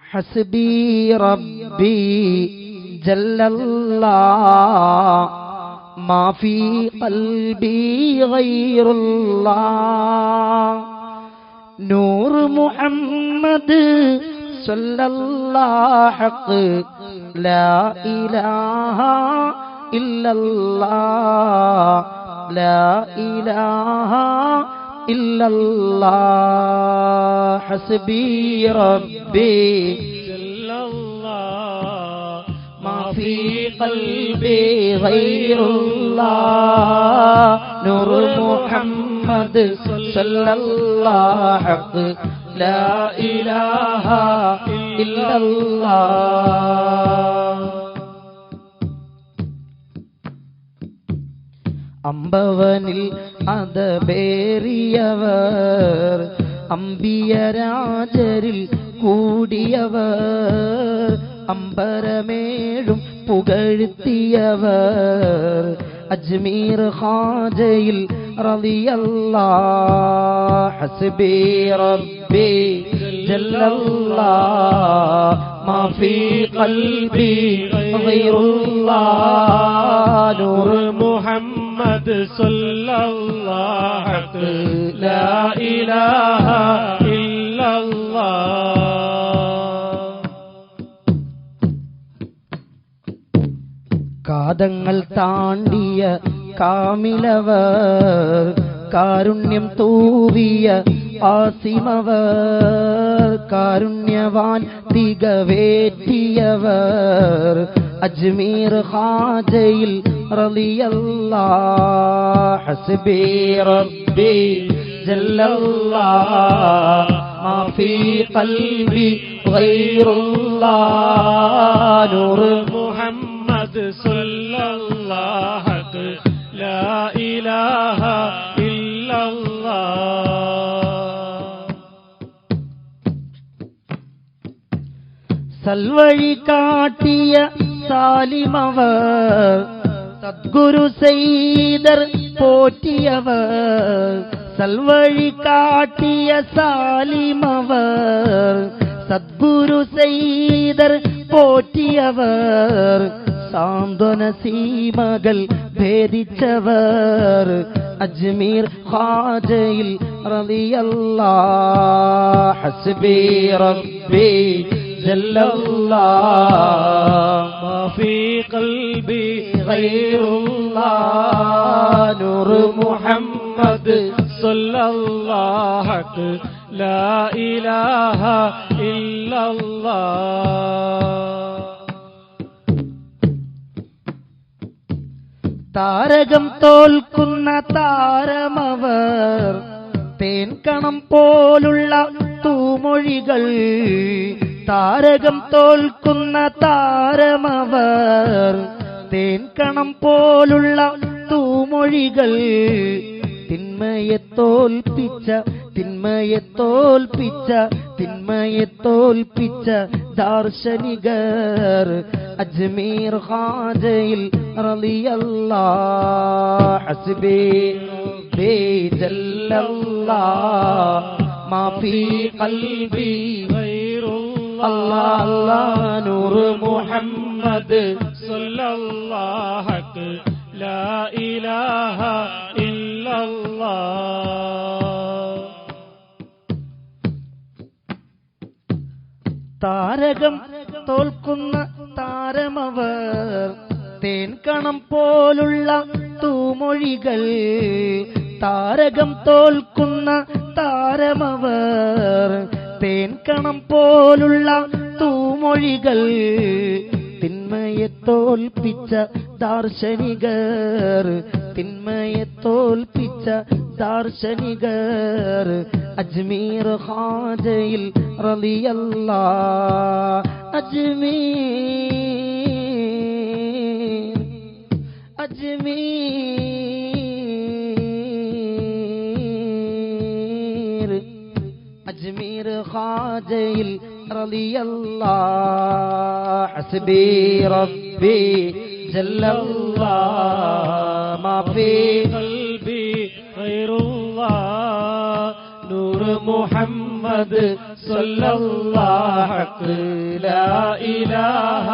حسبي ربي جل الله ما في قلبي غير الله نور محمد صلى الله حق لا إله إلا الله لا إله إلا الله حسبي ربي جل الله ما في قلبي غير الله نور محمد صلى الله حق لا إله إلا الله അമ്പവനിൽ അതബേറിയവർ അമ്പിയരാജരിൽ കൂടിയവർ അമ്പരമേഴും പുകഴ്ത്തിയവർ അജ്മീർ ഖാജയിൽ റളിയല്ലാഹ് ഹസ്ബി റബ്ബി ജല്ലല്ലാഹ് മാ ഫീ ഖൽബി ഗൈറുല്ലാഹ് നൂർ മുഹമ്മദ് സല്ലല്ലാഹു ലാ ഇലാഹ ഇല്ലല്ലാഹ് കാതങ്ങൾ താണ്ടിയ കാമിലവർ കാരുണ്യം തൂവിയ ആസിമവർ കാരുണ്യവാൻ തികവേറ്റിയവർ അജ്മീർ ഖാജയിൽ റളിയല്ലാഹ് ഹസ്ബി റബ്ബി ജല്ലല്ലാഹ് മാ ഫീ ഖൽബി ഗൈറുല്ലാഹ് നൂർ മുഹമ്മദ് സല്ലല്ലാഹു ലാ ഇലാഹ ഇല്ലല്ലാഹ് സൽവഴി കാട്ടിയ സാലിമവർ സദ്ഗുരു സൈദർ പോറ്റിയവർ സൽവഴി കാട്ടിയ സാലിമവർ സദ്ഗുരു സൈദർ പോറ്റിയവർ സാന്ത്വന സീമകൾ ഭേദിച്ചവർ അജ്മീർ ഖാജയിൽ റളിയല്ലാഹ് ഹസ്ബി റബ്ബി ജല്ലല്ലാഹ് മാ ഫീ ഖൽബി ഗൈറുല്ലാഹ് നൂർ മുഹമ്മദ് സല്ലല്ലാഹു ലാ ഇലാഹ ഇല്ലല്ലാഹ് താരകം തോൽക്കുന്ന താരമവർ തേൻകണം പോലുള്ള തൂമൊഴികൾ താരകം തോൽക്കുന്ന താരമവർ തേൻകണം പോലുള്ള തൂമൊഴികൾ തിന്മയെ തോൽപ്പിച്ച തിന്മയെ തോൽപ്പിച്ച തിന്മയെ തോൽപ്പിച്ച ദാർശനികർ അജ്മീർ ഖാജയിൽ റളിയല്ലാഹ് ഹസ്ബി ബി ജല്ലല്ലാഹ് മാ ഫീ ഖൽബി ഗൈറുല്ലാഹ് അല്ലാഹ് നൂർ മുഹമ്മദ് സല്ലല്ലാഹു ലാ ഇലാഹ ഇല്ലല്ലാഹ് താരകം തോൽക്കുന്ന താരമവർ തേൻകണം പോലുള്ള തൂമൊഴികൾ താരകം തോൽക്കുന്ന താരമവർ തേൻകണം പോലുള്ള തൂമൊഴികൾ തിന്മയെ തോൽപ്പിച്ച ദാർശനികർ തിന്മയെ തോൽപ്പിച്ച ദാർശനികർ അജ്മീർ ഖാജയിൽ റളിയല്ലാഹ് അജ്മീർ അജ്മീർ അജ്മീർ ഖാജയിൽ റളിയല്ലാഹ് ഹസ്ബി റബ്ബി ജല്ലല്ലാഹ് മാ ഫീ ഖൽബി ഗൈറുല്ലാഹ് നൂർ മുഹമ്മദ് സല്ലല്ലാഹു ഹഖ് ലാ ഇലാഹ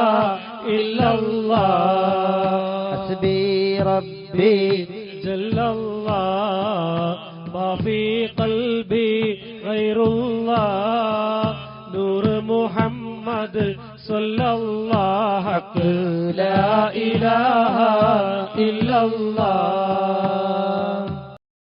ഇല്ലല്ലാഹ് ഹസ്ബി റബ്ബി ജല്ലല്ലാഹ് മാ ഫീ ഖൽബി ഗൈറുല്ലാഹ് നൂർ മുഹമ്മദ് സല്ലല്ലാഹു ഹഖ് ലാ ഇലാഹ ഇല്ലല്ലാഹ്